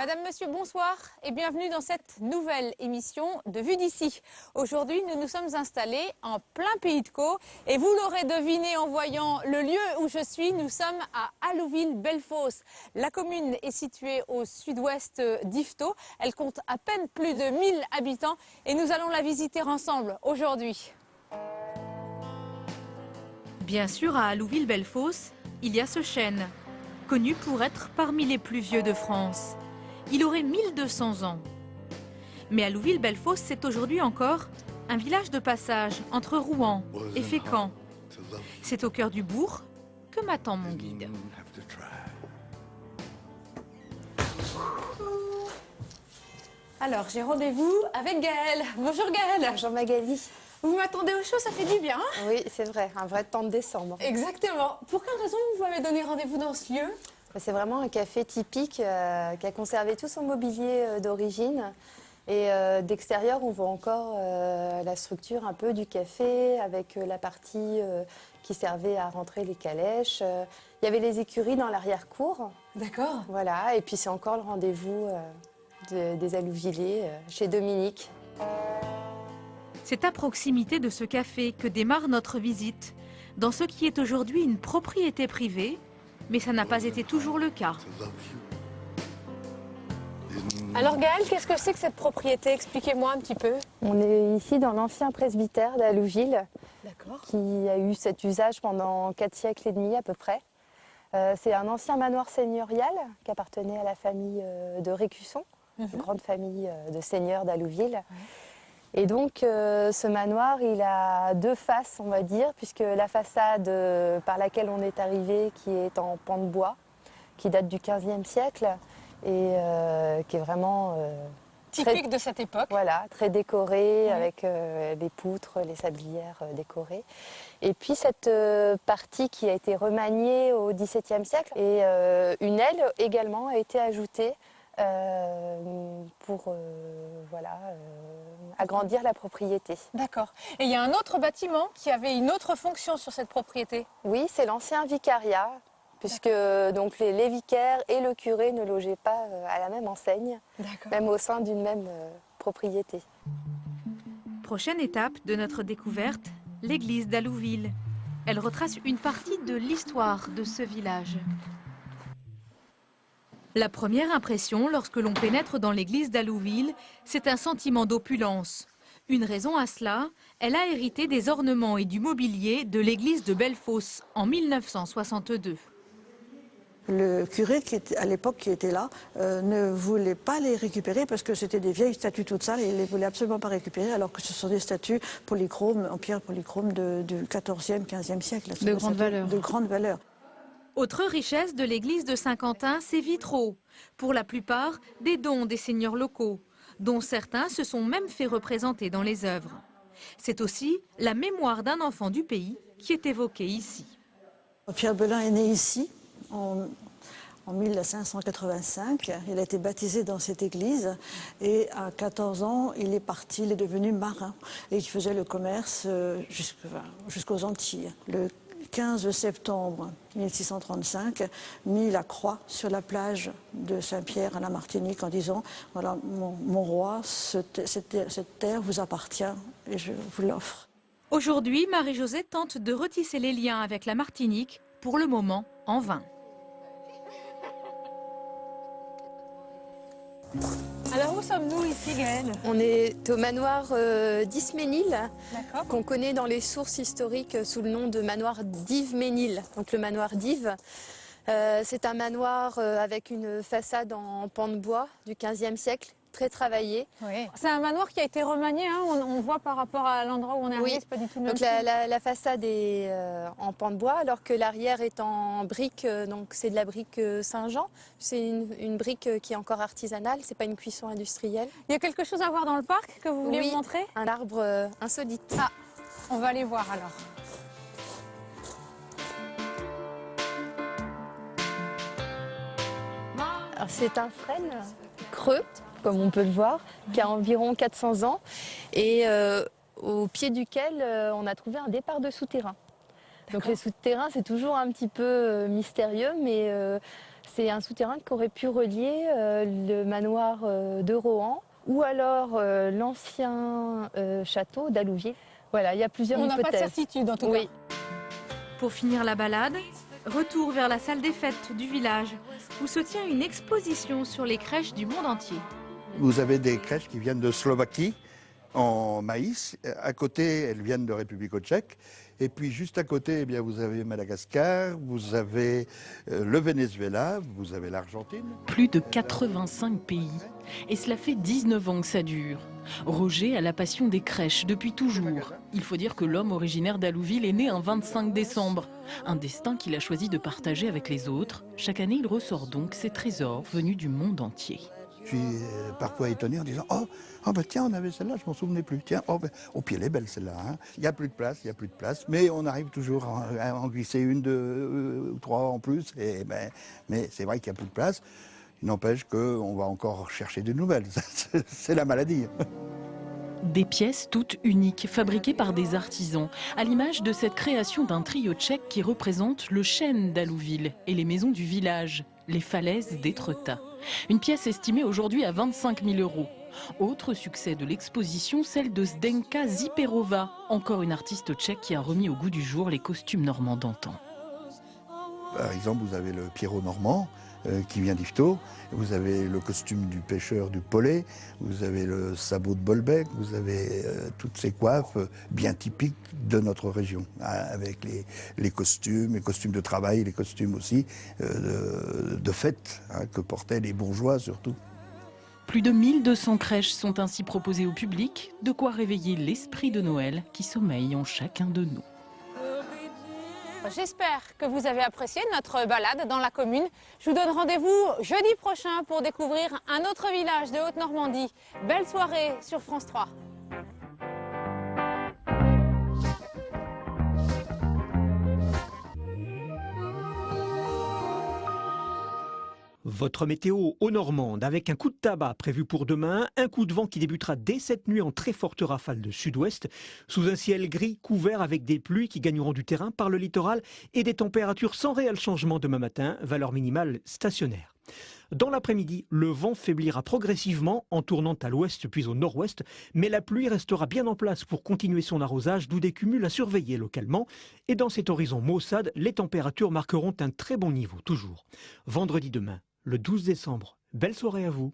Madame, Monsieur, bonsoir et bienvenue dans cette nouvelle émission de Vue d'ici. Aujourd'hui, nous nous sommes installés en plein Pays de Caux et vous l'aurez deviné en voyant le lieu où je suis, nous sommes à Allouville-Bellefosse. La commune est située au sud-ouest d'Yvetot. Elle compte à peine plus de 1000 habitants et nous allons la visiter ensemble aujourd'hui. Bien sûr, à Allouville-Bellefosse, il y a ce chêne, connu pour être parmi les plus vieux de France. Il aurait 1200 ans. Mais Allouville-Bellefosse, c'est aujourd'hui encore un village de passage entre Rouen et Fécamp. C'est au cœur du bourg que m'attend mon guide. Alors, j'ai rendez-vous avec Gaëlle. Bonjour Gaëlle. Bonjour Magali. Vous m'attendez au chaud, ça fait du bien. Oui, c'est vrai, un vrai temps de décembre. Exactement. Pour quelle raison vous m'avez donné rendez-vous dans ce lieu? C'est vraiment un café typique qui a conservé tout son mobilier d'origine. Et d'extérieur, on voit encore la structure un peu du café avec la partie qui servait à rentrer les calèches. Il y avait les écuries dans l'arrière-cour. D'accord. Voilà, et puis c'est encore le rendez-vous des Allouvillais chez Dominique. C'est à proximité de ce café que démarre notre visite, dans ce qui est aujourd'hui une propriété privée, mais ça n'a pas été toujours le cas. Alors Gaëlle, qu'est-ce que c'est que cette propriété? Expliquez-moi un petit peu. On est ici dans l'ancien presbytère d'Allouville, qui a eu cet usage pendant 4 siècles et demi à peu près. C'est un ancien manoir seigneurial qui appartenait à la famille de Récusson, une grande famille de seigneurs d'Allouville. Et donc ce manoir, il a 2 faces, on va dire, puisque la façade par laquelle on est arrivé, qui est en pan de bois, qui date du XVe siècle, et qui est vraiment typique de cette époque. Voilà, très décorée, avec les poutres, les sablières décorées. Et puis cette partie qui a été remaniée au XVIIe siècle, et une aile également a été ajoutée pour agrandir la propriété. D'accord. Et il y a un autre bâtiment qui avait une autre fonction sur cette propriété. Oui, c'est l'ancien vicariat, puisque donc les vicaires et le curé ne logeaient pas à la même enseigne, même au sein d'une même propriété. Prochaine étape de notre découverte, l'église d'Allouville. Elle retrace une partie de l'histoire de ce village. La première impression lorsque l'on pénètre dans l'église d'Allouville, c'est un sentiment d'opulence. Une raison à cela, elle a hérité des ornements et du mobilier de l'église de Bellefosse en 1962. Le curé à l'époque qui était là ne voulait pas les récupérer parce que c'était des vieilles statues toutes sales et il ne les voulait absolument pas récupérer alors que ce sont des statues polychromes, en pierre polychrome du 14e, 15e siècle. De grande valeur. De grande valeur. Autre richesse de l'église de Saint-Quentin, ses vitraux. Pour la plupart, des dons des seigneurs locaux, dont certains se sont même fait représenter dans les œuvres. C'est aussi la mémoire d'un enfant du pays qui est évoquée ici. Pierre Belin est né ici en 1585. Il a été baptisé dans cette église et à 14 ans, il est parti, il est devenu marin et il faisait le commerce jusqu'aux Antilles. Le 15 septembre 1635, mit la croix sur la plage de Saint-Pierre à la Martinique en disant « Voilà, mon roi, cette terre vous appartient et je vous l'offre ». Aujourd'hui, Marie-Josée tente de retisser les liens avec la Martinique, pour le moment en vain. Alors où sommes-nous ici Gaëlle? On est au manoir d'Isménil, qu'on connaît dans les sources historiques sous le nom de manoir d'Yves-Ménil, donc le manoir d'Yves. C'est un manoir avec une façade en pan de bois du XVe siècle, très travaillé. Oui. C'est un manoir qui a été remanié, hein. On voit par rapport à l'endroit où on est arrivé, c'est pas du tout le même style. La façade est en pan de bois, alors que l'arrière est en brique, donc c'est de la brique Saint-Jean. C'est une brique qui est encore artisanale, c'est pas une cuisson industrielle. Il y a quelque chose à voir dans le parc que vous voulez me montrer? Un arbre insolite. Ah, on va aller voir alors. Alors c'est un frêne creux, comme on peut le voir, qui a environ 400 ans et au pied duquel on a trouvé un départ de souterrain. Donc les souterrains, c'est toujours un petit peu mystérieux, mais C'est un souterrain qui aurait pu relier le manoir de Rohan ou alors l'ancien château d'Alouville. Voilà, il y a plusieurs hypothèses. On n'a pas de certitude en tout cas. Pour finir la balade, retour vers la salle des fêtes du village où se tient une exposition sur les crèches du monde entier. Vous avez des crèches qui viennent de Slovaquie en maïs. À côté, elles viennent de République tchèque. Et puis juste à côté, eh bien, vous avez Madagascar, vous avez le Venezuela, vous avez l'Argentine. Plus de 85 pays. Et cela fait 19 ans que ça dure. Roger a la passion des crèches depuis toujours. Il faut dire que l'homme originaire d'Alouville est né un 25 décembre. Un destin qu'il a choisi de partager avec les autres. Chaque année, il ressort donc ses trésors venus du monde entier. Je suis parfois étonné en disant oh bah tiens, on avait celle-là, je m'en souvenais plus. Tiens, oh puis elle est belle celle-là. Hein. Il n'y a plus de place, mais on arrive toujours à en glisser une, deux ou trois en plus. Mais c'est vrai qu'il n'y a plus de place. Il n'empêche qu'on va encore chercher de nouvelles. C'est la maladie. Des pièces toutes uniques, fabriquées par des artisans, à l'image de cette création d'un trio tchèque qui représente le chêne d'Alouville et les maisons du village, les falaises d'Étretat. Une pièce estimée aujourd'hui à 25 000 €. Autre succès de l'exposition, celle de Zdenka Ziperova, encore une artiste tchèque qui a remis au goût du jour les costumes normands d'antan. Par exemple, vous avez le Pierrot normand qui vient d'Yvetot, vous avez le costume du pêcheur du Pollet, vous avez le sabot de Bolbec, vous avez toutes ces coiffes bien typiques de notre région, hein, avec les costumes de travail, les costumes aussi de fête, hein, que portaient les bourgeois surtout. Plus de 1200 crèches sont ainsi proposées au public, de quoi réveiller l'esprit de Noël qui sommeille en chacun de nous. J'espère que vous avez apprécié notre balade dans la commune. Je vous donne rendez-vous jeudi prochain pour découvrir un autre village de Haute-Normandie. Belle soirée sur France 3. Votre météo aux Normandes avec un coup de tabac prévu pour demain, un coup de vent qui débutera dès cette nuit en très forte rafale de sud-ouest, sous un ciel gris couvert avec des pluies qui gagneront du terrain par le littoral et des températures sans réel changement demain matin, valeur minimale stationnaire. Dans l'après-midi, le vent faiblira progressivement en tournant à l'ouest puis au nord-ouest, mais la pluie restera bien en place pour continuer son arrosage, d'où des cumuls à surveiller localement. Et dans cet horizon maussade, les températures marqueront un très bon niveau, toujours. Vendredi demain, le 12 décembre. Belle soirée à vous.